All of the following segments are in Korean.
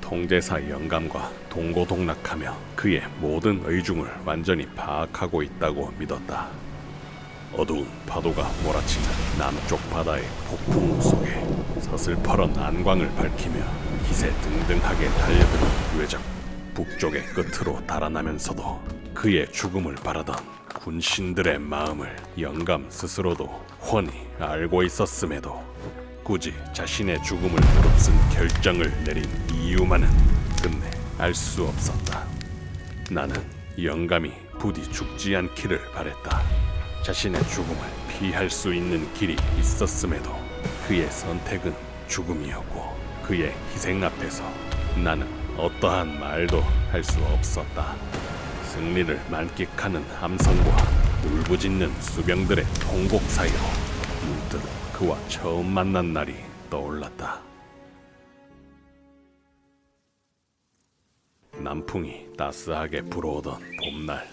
통제사 영감과 동고동락하며 그의 모든 의중을 완전히 파악하고 있다고 믿었다. 어두운 파도가 몰아치는 남쪽 바다의 폭풍 속에 서슬퍼런 안광을 밝히며 기세등등하게 달려드는 외적 북쪽의 끝으로 달아나면서도 그의 죽음을 바라던 군신들의 마음을 영감 스스로도 훤히 알고 있었음에도 굳이 자신의 죽음을 무릅쓴 결정을 내린 이유만은 끝내 알 수 없었다. 나는 영감이 부디 죽지 않기를 바랬다. 자신의 죽음을 피할 수 있는 길이 있었음에도 그의 선택은 죽음이었고 그의 희생 앞에서 나는 어떠한 말도 할 수 없었다. 승리를 만끽하는 함성과 울부짖는 수병들의 통곡 사이로 문득 그와 처음 만난 날이 떠올랐다. 남풍이 따스하게 불어오던 봄날,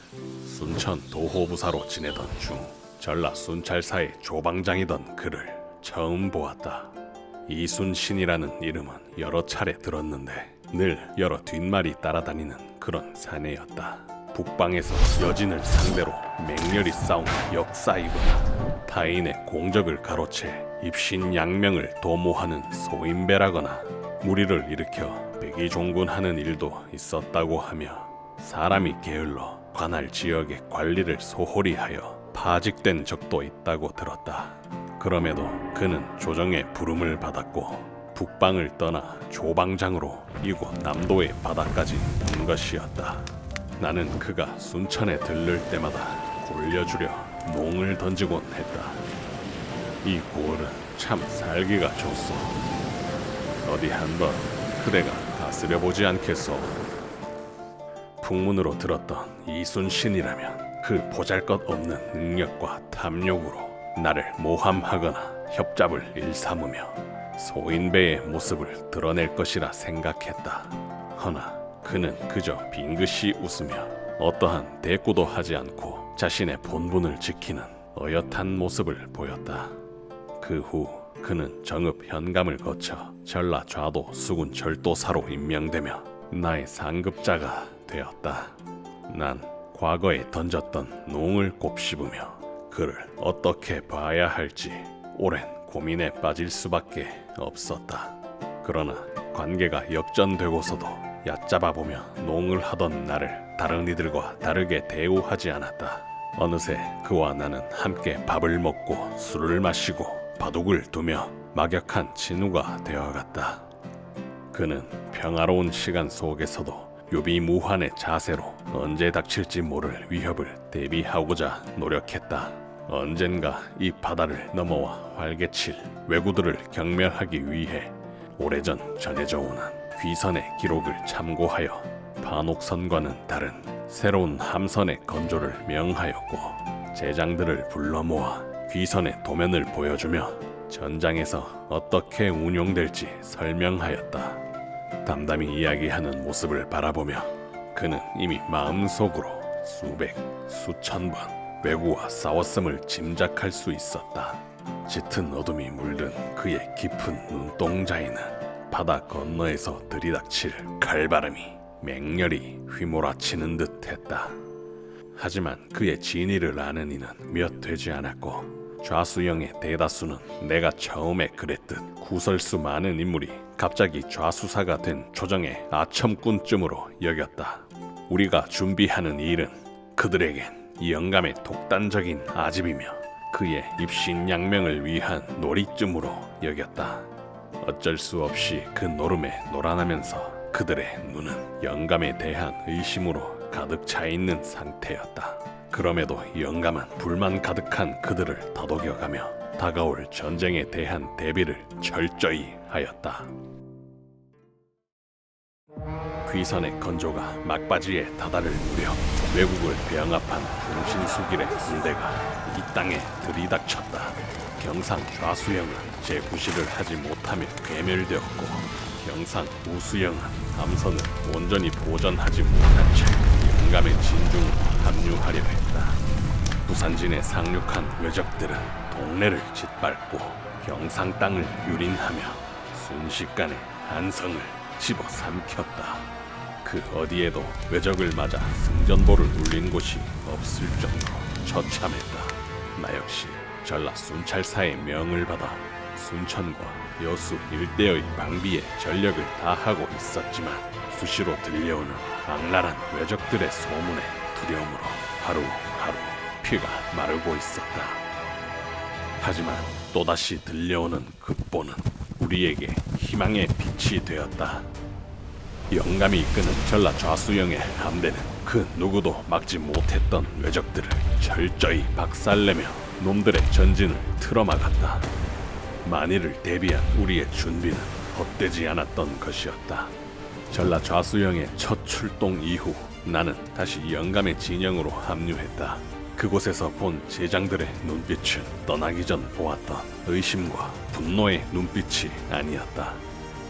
순천 도호부사로 지내던 중 전라 순찰사의 조방장이던 그를 처음 보았다. 이순신이라는 이름은 여러 차례 들었는데 늘 여러 뒷말이 따라다니는 그런 사내였다. 북방에서 여진을 상대로 맹렬히 싸운 역사이거나 타인의 공적을 가로채 입신양명을 도모하는 소인배라거나 무리를 일으켜 백의종군하는 일도 있었다고 하며 사람이 게을러 관할 지역의 관리를 소홀히 하여 파직된 적도 있다고 들었다. 그럼에도 그는 조정의 부름을 받았고 북방을 떠나 조방장으로 이곳 남도의 바다까지 온 것이었다. 나는 그가 순천에 들를 때마다 굴려주려 몽을 던지곤 했다. 이 고을은 참 살기가 좋소. 어디 한번 그대가 다스려보지 않겠소. 풍문으로 들었던 이순신이라면 그 보잘것없는 능력과 탐욕으로 나를 모함하거나 협잡을 일삼으며 소인배의 모습을 드러낼 것이라 생각했다. 허나 그는 그저 빙긋이 웃으며 어떠한 대꾸도 하지 않고 자신의 본분을 지키는 어엿한 모습을 보였다. 그 후 그는 정읍 현감을 거쳐 전라 좌도 수군 절도사로 임명되며 나의 상급자가 되었다. 난 과거에 던졌던 농을 곱씹으며 그를 어떻게 봐야 할지 오랜 고민에 빠질 수밖에 없었다. 그러나 관계가 역전되고서도 얕잡아보며 농을 하던 나를 다른 이들과 다르게 대우하지 않았다. 어느새 그와 나는 함께 밥을 먹고 술을 마시고 바둑을 두며 막역한 친구가 되어갔다. 그는 평화로운 시간 속에서도 유비무환의 자세로 언제 닥칠지 모를 위협을 대비하고자 노력했다. 언젠가 이 바다를 넘어와 활개칠 왜구들을 경멸하기 위해 오래전 전해져 오는 귀선의 기록을 참고하여 반옥선과는 다른 새로운 함선의 건조를 명하였고 제장들을 불러 모아 귀선의 도면을 보여주며 전장에서 어떻게 운용될지 설명하였다. 담담히 이야기하는 모습을 바라보며 그는 이미 마음속으로 수백, 수천 번 왜구와 싸웠음을 짐작할 수 있었다. 짙은 어둠이 물든 그의 깊은 눈동자에는 바다 건너에서 들이닥칠 칼바람이 맹렬히 휘몰아치는 듯했다. 하지만 그의 진위를 아는 이는 몇 되지 않았고 좌수영의 대다수는 내가 처음에 그랬듯 구설수 많은 인물이 갑자기 좌수사가 된 조정의 아첨꾼쯤으로 여겼다. 우리가 준비하는 일은 그들에겐 영감의 독단적인 아집이며 그의 입신양명을 위한 놀이쯤으로 여겼다. 어쩔 수 없이 그 노름에 놀아나면서 그들의 눈은 영감에 대한 의심으로 가득 차 있는 상태였다. 그럼에도 영감은 불만 가득한 그들을 다독여가며 다가올 전쟁에 대한 대비를 철저히 하였다. 귀선의 건조가 막바지에 다다를 무렵 왜국을 병합한 풍신수길의 군대가 이 땅에 들이닥쳤다. 경상 좌수영은 제9시를 하지 못하며 괴멸되었고 경상 우수영은 함선을 온전히 보전하지 못한 채 영감의 진중으로 합류하려 했다. 부산진에 상륙한 왜적들은 동래를 짓밟고 경상 땅을 유린하며 순식간에 한성을 집어삼켰다. 그 어디에도 외적을 맞아 승전보를 울린 곳이 없을 정도로 처참했다. 나 역시 전라 순찰사의 명을 받아 순천과 여수 일대의 방비에 전력을 다하고 있었지만 수시로 들려오는 악랄한 외적들의 소문에 두려움으로 하루하루 피가 마르고 있었다. 하지만 또다시 들려오는 급보는 우리에게 희망의 빛이 되었다. 영감이 이끄는 전라 좌수영의 함대는 그 누구도 막지 못했던 외적들을 철저히 박살내며 놈들의 전진을 틀어막았다. 만일을 대비한 우리의 준비는 헛되지 않았던 것이었다. 전라 좌수영의 첫 출동 이후 나는 다시 영감의 진영으로 합류했다. 그곳에서 본 제장들의 눈빛은 떠나기 전 보았던 의심과 분노의 눈빛이 아니었다.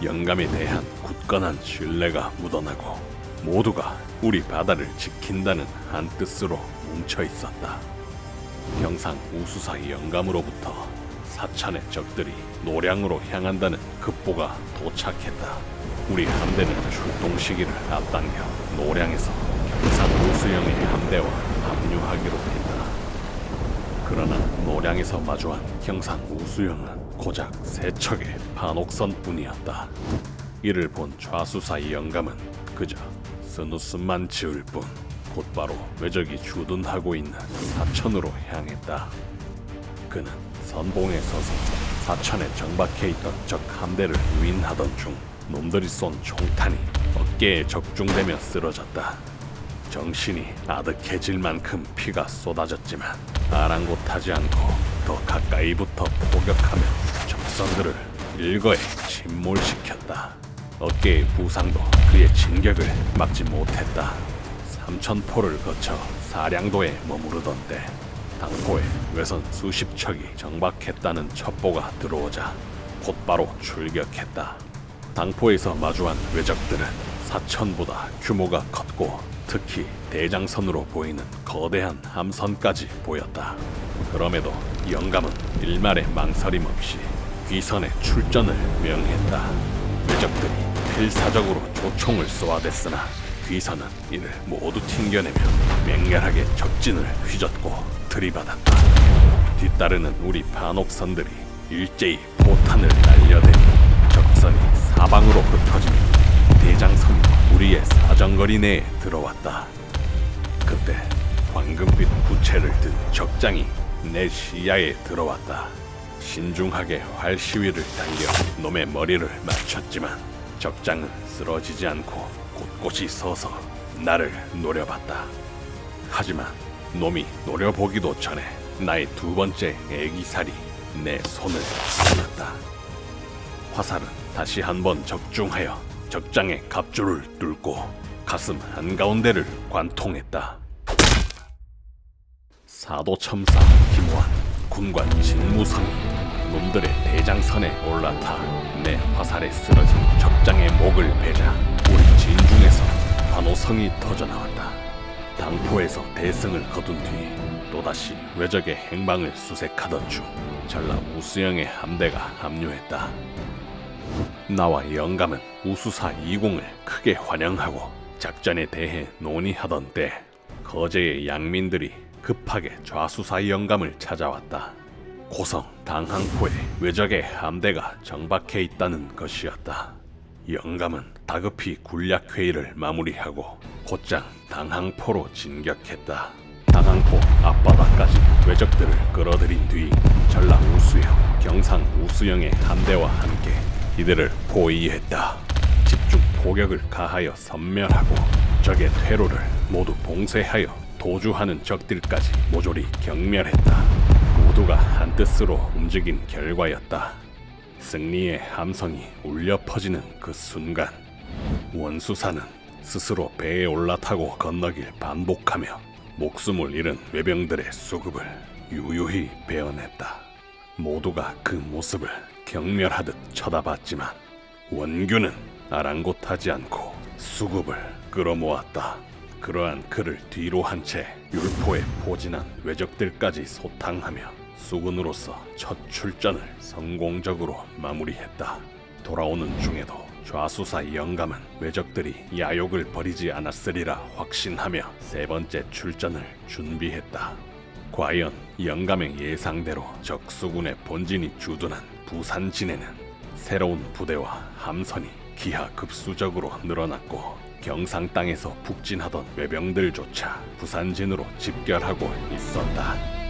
영감에 대한 굳건한 신뢰가 묻어나고 모두가 우리 바다를 지킨다는 한 뜻으로 뭉쳐 있었다. 경상 우수사 영감으로부터 사천의 적들이 노량으로 향한다는 급보가 도착했다. 우리 함대는 출동 시기를 앞당겨 노량에서 경상 우수영의 함대와 합류하기로 했다. 그러나 노량에서 마주한 경상 우수영은 고작 세 척의 반옥선뿐이었다. 이를 본 좌수사 영감은 그저 쓴웃음만 지을 뿐 곧바로 외적이 주둔하고 있는 사천으로 향했다. 그는 선봉에 서서 사천에 정박해 있던 적 함대를 유인하던 중 놈들이 쏜 총탄이 어깨에 적중되며 쓰러졌다. 정신이 아득해질 만큼 피가 쏟아졌지만 아랑곳하지 않고 더 가까이부터 포격하며 적선들을 일거에 침몰시켰다. 어깨의 부상도 그의 진격을 막지 못했다. 삼천포를 거쳐 사량도에 머무르던 때 당포에 외선 수십 척이 정박했다는 첩보가 들어오자 곧바로 출격했다. 당포에서 마주한 외적들은 사천보다 규모가 컸고 특히 대장선으로 보이는 거대한 함선까지 보였다. 그럼에도 영감은 일말의 망설임 없이 귀선의 출전을 명했다. 외적들이 필사적으로 조총을 쏘아댔으나 귀선은 이를 모두 튕겨내며 맹렬하게 적진을 휘젓고 들이받았다. 뒤따르는 우리 반옥선들이 일제히 포탄을 날려대니 적선이 사방으로 흩어지며 대장선이 우리의 사정거리 내에 들어왔다. 그때 황금빛 부채를 든 적장이 내 시야에 들어왔다. 신중하게 활 시위를 당겨 놈의 머리를 맞췄지만 적장은 쓰러지지 않고 곳곳이 서서 나를 노려봤다. 하지만 놈이 노려보기도 전에 나의 두 번째 애기살이 내 손을 찔렀다. 화살은 다시 한번 적중하여 적장의 갑주를 뚫고 가슴 한가운데를 관통했다. 사도첨사 김호환, 군관 진무성이 놈들의 대장선에 올라타 내 화살에 쓰러진 적장의 목을 베자 우리 진중에서 관호성이 터져나왔다. 당포에서 대승을 거둔 뒤 또다시 외적의 행방을 수색하던 중 전라 우수영의 함대가 합류했다. 나와 영감은 우수사 2공을 크게 환영하고 작전에 대해 논의하던 때 거제의 양민들이 급하게 좌수사 영감을 찾아왔다. 고성 당항포에 외적의 함대가 정박해 있다는 것이었다. 영감은 다급히 군략 회의를 마무리하고 곧장 당항포로 진격했다. 당항포 앞바다까지 외적들을 끌어들인 뒤 전라 우수영, 경상 우수영의 함대와 함께 이들을 포위했다. 집중 포격을 가하여 섬멸하고 적의 퇴로를 모두 봉쇄하여 도주하는 적들까지 모조리 경멸했다. 모두가 한뜻으로 움직인 결과였다. 승리의 함성이 울려 퍼지는 그 순간 원수사는 스스로 배에 올라타고 건너길 반복하며 목숨을 잃은 외병들의 수급을 유유히 베어냈다. 모두가 그 모습을 경멸하듯 쳐다봤지만 원규는 아랑곳하지 않고 수급을 끌어모았다. 그러한 그를 뒤로 한 채 율포에 포진한 외적들까지 소탕하며 수군으로서 첫 출전을 성공적으로 마무리했다. 돌아오는 중에도 좌수사 영감은 왜적들이 야욕을 버리지 않았으리라 확신하며 세 번째 출전을 준비했다. 과연 영감의 예상대로 적수군의 본진이 주둔한 부산진에는 새로운 부대와 함선이 기하급수적으로 늘어났고 경상 땅에서 북진하던 외병들조차 부산진으로 집결하고 있었다.